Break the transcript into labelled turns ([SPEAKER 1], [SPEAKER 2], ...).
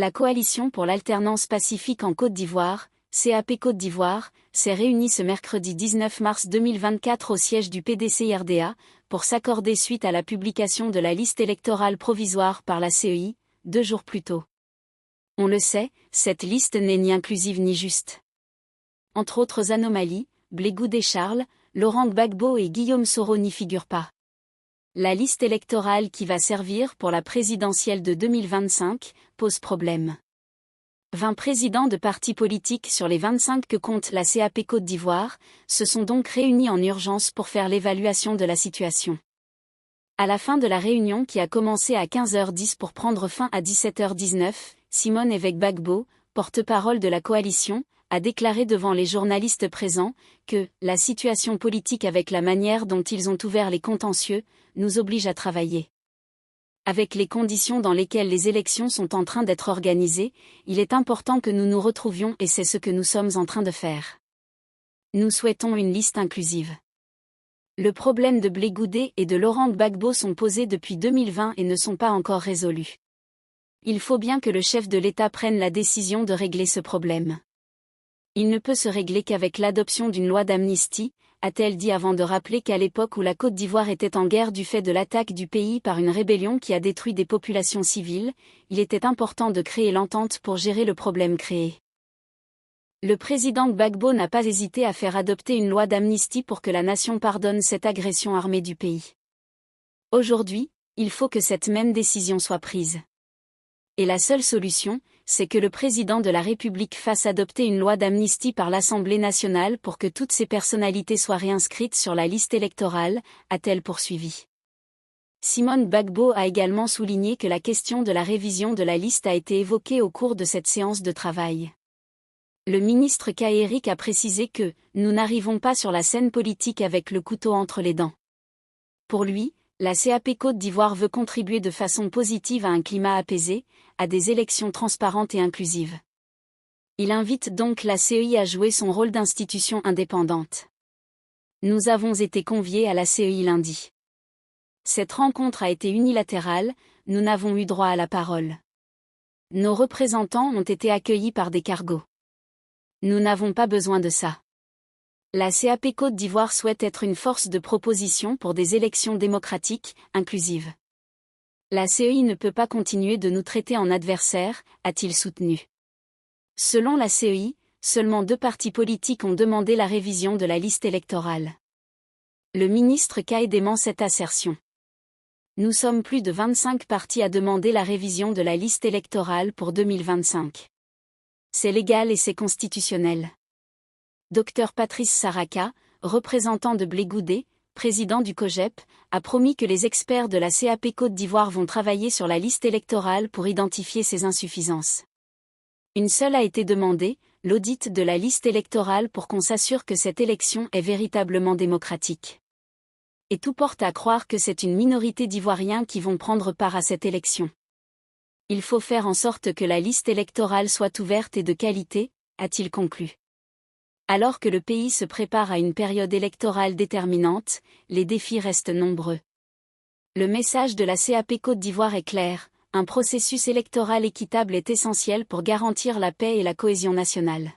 [SPEAKER 1] La Coalition pour l'alternance pacifique en Côte d'Ivoire, CAP Côte d'Ivoire, s'est réunie ce mercredi 19 mars 2024 au siège du PDC-RDA, pour s'accorder suite à la publication de la liste électorale provisoire par la CEI, 2 jours plus tôt. On le sait, cette liste n'est ni inclusive ni juste. Entre autres anomalies, Blé Goudé Charles, Laurent Gbagbo et Guillaume Soro n'y figurent pas. La liste électorale qui va servir pour la présidentielle de 2025 pose problème. 20 présidents de partis politiques sur les 25 que compte la CAP Côte d'Ivoire se sont donc réunis en urgence pour faire l'évaluation de la situation. À la fin de la réunion qui a commencé à 15h10 pour prendre fin à 17h19, Simone Évêque Gbagbo, porte-parole de la coalition, a déclaré devant les journalistes présents que « la situation politique avec la manière dont ils ont ouvert les contentieux nous oblige à travailler. Avec les conditions dans lesquelles les élections sont en train d'être organisées, il est important que nous nous retrouvions et c'est ce que nous sommes en train de faire. Nous souhaitons une liste inclusive. » Le problème de Blé Goudé et de Laurent Gbagbo sont posés depuis 2020 et ne sont pas encore résolus. Il faut bien que le chef de l'État prenne la décision de régler ce problème. Il ne peut se régler qu'avec l'adoption d'une loi d'amnistie, a-t-elle dit avant de rappeler qu'à l'époque où la Côte d'Ivoire était en guerre du fait de l'attaque du pays par une rébellion qui a détruit des populations civiles, il était important de créer l'entente pour gérer le problème créé. Le président Gbagbo n'a pas hésité à faire adopter une loi d'amnistie pour que la nation pardonne cette agression armée du pays. Aujourd'hui, il faut que cette même décision soit prise. Et la seule solution, c'est que le président de la République fasse adopter une loi d'amnistie par l'Assemblée nationale pour que toutes ces personnalités soient réinscrites sur la liste électorale, a-t-elle poursuivi. Simone Gbagbo a également souligné que la question de la révision de la liste a été évoquée au cours de cette séance de travail. Le ministre Kaéric a précisé que « nous n'arrivons pas sur la scène politique avec le couteau entre les dents ». Pour lui, la CAP Côte d'Ivoire veut contribuer de façon positive à un climat apaisé, à des élections transparentes et inclusives. Il invite donc la CEI à jouer son rôle d'institution indépendante. Nous avons été conviés à la CEI lundi. Cette rencontre a été unilatérale, nous n'avons eu droit à la parole. Nos représentants ont été accueillis par des cargos. Nous n'avons pas besoin de ça. La CAP Côte d'Ivoire souhaite être une force de proposition pour des élections démocratiques, inclusives. La CEI ne peut pas continuer de nous traiter en adversaires, a-t-il soutenu. Selon la CEI, seulement 2 partis politiques ont demandé la révision de la liste électorale. Le ministre Kay dément cette assertion. Nous sommes plus de 25 partis à demander la révision de la liste électorale pour 2025. C'est légal et c'est constitutionnel. Dr Patrice Saraka, représentant de Blé Goudé, président du COJEP, a promis que les experts de la CAP Côte d'Ivoire vont travailler sur la liste électorale pour identifier ses insuffisances. Une seule a été demandée, l'audit de la liste électorale pour qu'on s'assure que cette élection est véritablement démocratique. Et tout porte à croire que c'est une minorité d'Ivoiriens qui vont prendre part à cette élection. Il faut faire en sorte que la liste électorale soit ouverte et de qualité, a-t-il conclu. Alors que le pays se prépare à une période électorale déterminante, les défis restent nombreux. Le message de la CAP Côte d'Ivoire est clair, un processus électoral équitable est essentiel pour garantir la paix et la cohésion nationale.